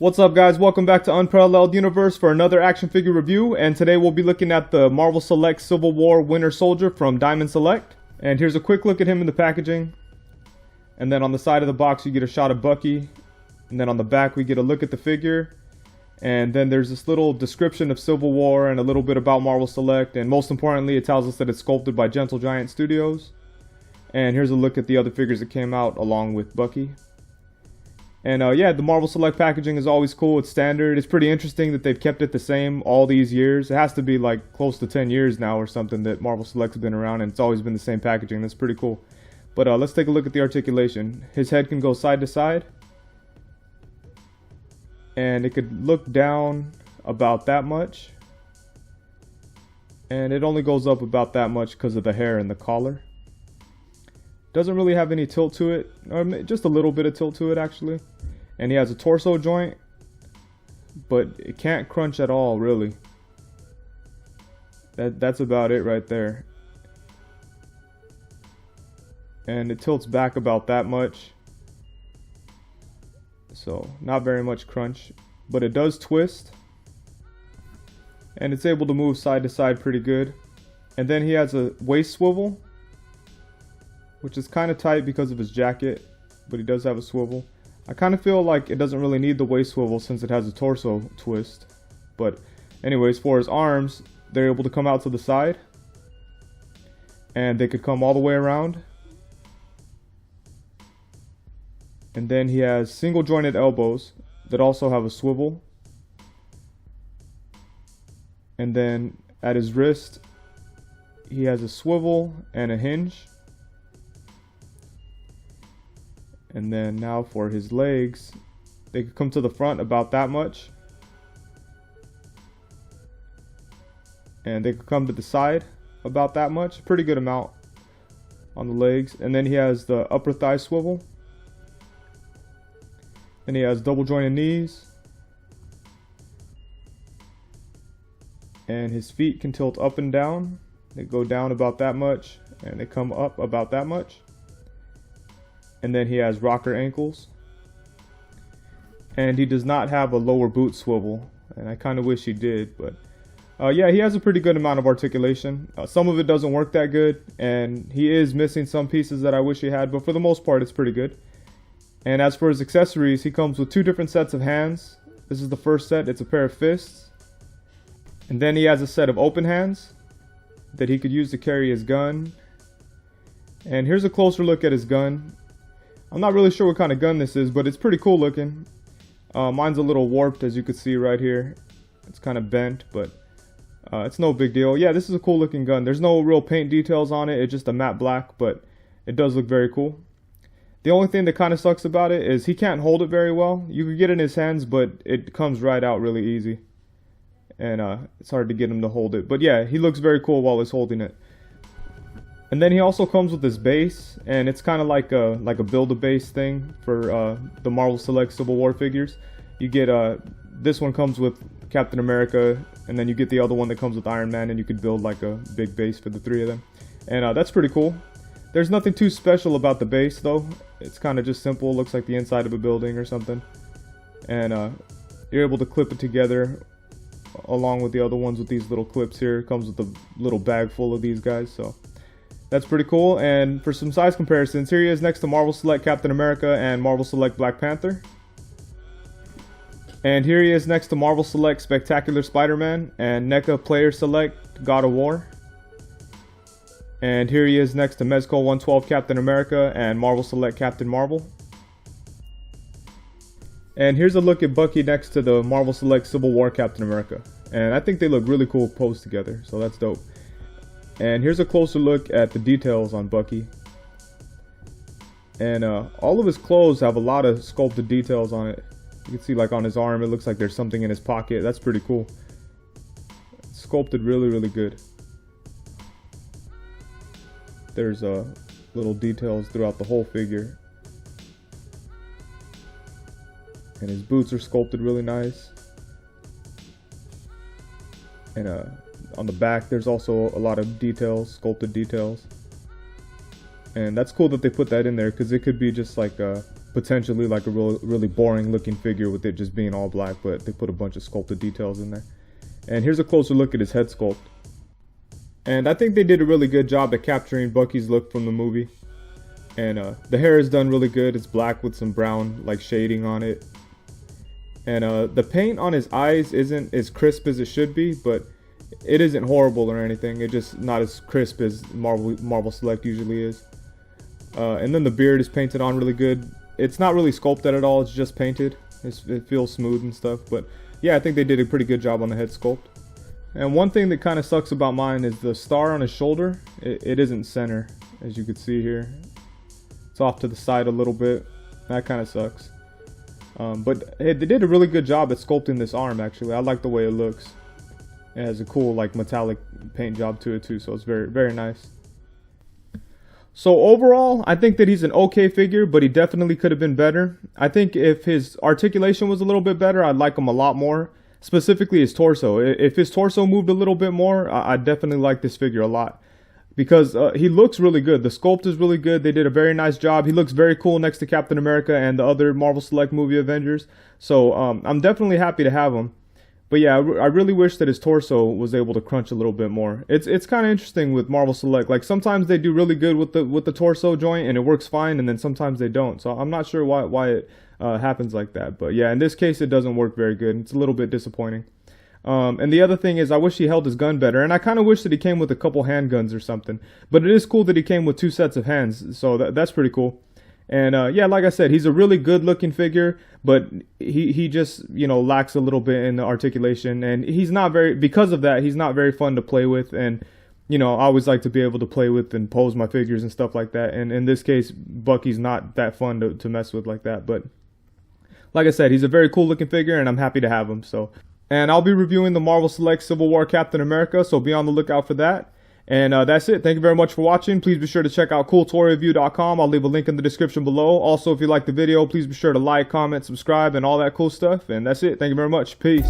What's up, guys? Welcome back to Unparalleled Universe for another action figure review, and today we'll be looking at the Marvel Select Civil War Winter Soldier from Diamond Select. And here's a quick look at him in the packaging. And then on the side of the box you get a shot of Bucky, and then on the back we get a look at the figure. And then there's this little description of Civil War and a little bit about Marvel Select, and most importantly it tells us that it's sculpted by Gentle Giant Studios. And here's a look at the other figures that came out along with Bucky. And yeah, the Marvel Select packaging is always cool. It's standard. It's pretty interesting that they've kept it the same all these years. It has to be like close to 10 years now or something that Marvel Select's been around, and it's always been the same packaging. That's pretty cool. But let's take a look at the articulation. His head can go side to side, and it could look down about that much, and it only goes up about that much because of the hair and the collar. Doesn't really have any tilt to it, or just a little bit of tilt to it actually. And he has a torso joint, but it can't crunch at all really. That's about it right there. And it tilts back about that much, so not very much crunch, but it does twist, and it's able to move side to side pretty good. And then he has a waist swivel, which is kind of tight because of his jacket, but he does have a swivel. I kind of feel like it doesn't really need the waist swivel since it has a torso twist. But anyways, for his arms, they're able to come out to the side, and they could come all the way around. And then he has single jointed elbows that also have a swivel. And then at his wrist, he has a swivel and a hinge. And then now for his legs, they could come to the front about that much, and they could come to the side about that much. Pretty good amount on the legs. And then he has the upper thigh swivel, and he has double jointed knees, and his feet can tilt up and down. They go down about that much, and they come up about that much. And then he has rocker ankles, and he does not have a lower boot swivel, and I kind of wish he did. But yeah, he has a pretty good amount of articulation. Some of it doesn't work that good, and he is missing some pieces that I wish he had, but for the most part it's pretty good. And as for his accessories, he comes with two different sets of hands. This is the first set. It's a pair of fists, and then he has a set of open hands that he could use to carry his gun. And here's a closer look at his gun. I'm not really sure what kind of gun this is, but it's pretty cool looking. Mine's a little warped, as you can see right here. It's kind of bent, but it's no big deal. Yeah, this is a cool looking gun. There's no real paint details on it. It's just a matte black, but it does look very cool. The only thing that kind of sucks about it is he can't hold it very well. You could get it in his hands, but it comes right out really easy. And it's hard to get him to hold it. But yeah, he looks very cool while he's holding it. And then he also comes with his base, and it's kind of like a build-a-base thing for the Marvel Select Civil War figures. You get this one comes with Captain America, and then you get the other one that comes with Iron Man, and you could build like a big base for the three of them. And that's pretty cool. There's nothing too special about the base though. It's kind of just simple. Looks like the inside of a building or something. And you're able to clip it together along with the other ones with these little clips here. It comes with a little bag full of these guys, so that's pretty cool. And for some size comparisons, here he is next to Marvel Select Captain America and Marvel Select Black Panther. And here he is next to Marvel Select Spectacular Spider-Man and NECA Player Select God of War. And here he is next to Mezco 112 Captain America and Marvel Select Captain Marvel. And here's a look at Bucky next to the Marvel Select Civil War Captain America. And I think they look really cool posed together, so that's dope. And here's a closer look at the details on Bucky. And all of his clothes have a lot of sculpted details on it. You can see like on his arm, it looks like there's something in his pocket. That's pretty cool. It's sculpted really, really good. There's little details throughout the whole figure. And his boots are sculpted really nice. And on the back there's also a lot of details, sculpted details. And that's cool that they put that in there, because it could be just like potentially like a really boring looking figure with it just being all black, but they put a bunch of sculpted details in there. And here's a closer look at his head sculpt. And I think they did a really good job at capturing Bucky's look from the movie. And the hair is done really good. It's black with some brown like shading on it. And the paint on his eyes isn't as crisp as it should be, but it isn't horrible or anything. It's just not as crisp as Marvel Select usually is. And then the beard is painted on really good. It's not really sculpted at all. It's just painted. It feels smooth and stuff. But yeah, I think they did a pretty good job on the head sculpt. And one thing that kind of sucks about mine is the star on his shoulder. It isn't center, as you can see here. It's off to the side a little bit. That kind of sucks. But hey, they did a really good job at sculpting this arm, actually. I like the way it looks. It has a cool like metallic paint job to it too, so it's very, very nice. So overall, I think that he's an okay figure, but he definitely could have been better. I think if his articulation was a little bit better, I'd like him a lot more. Specifically his torso. If his torso moved a little bit more, I'd definitely like this figure a lot. Because he looks really good. The sculpt is really good. They did a very nice job. He looks very cool next to Captain America and the other Marvel Select movie Avengers. So I'm definitely happy to have him. But yeah, I really wish that his torso was able to crunch a little bit more. It's kind of interesting with Marvel Select. Like sometimes they do really good with the torso joint and it works fine, and then sometimes they don't. So I'm not sure why it happens like that. But yeah, in this case it doesn't work very good. It's a little bit disappointing. And the other thing is I wish he held his gun better, and I kind of wish that he came with a couple handguns or something. But it is cool that he came with 2 sets of hands, so that's pretty cool. And yeah, like I said, he's a really good looking figure, but he just, you know, lacks a little bit in the articulation, and he's not very, because of that, he's not very fun to play with. And you know, I always like to be able to play with and pose my figures and stuff like that, and in this case Bucky's not that fun to mess with like that. But like I said, he's a very cool looking figure, and I'm happy to have him. So, and I'll be reviewing the Marvel Select Civil War Captain America, so be on the lookout for that. And that's it. Thank you very much for watching. Please be sure to check out CoolToyReview.com. I'll leave a link in the description below. Also, if you liked the video, please be sure to like, comment, subscribe, and all that cool stuff. And that's it. Thank you very much. Peace.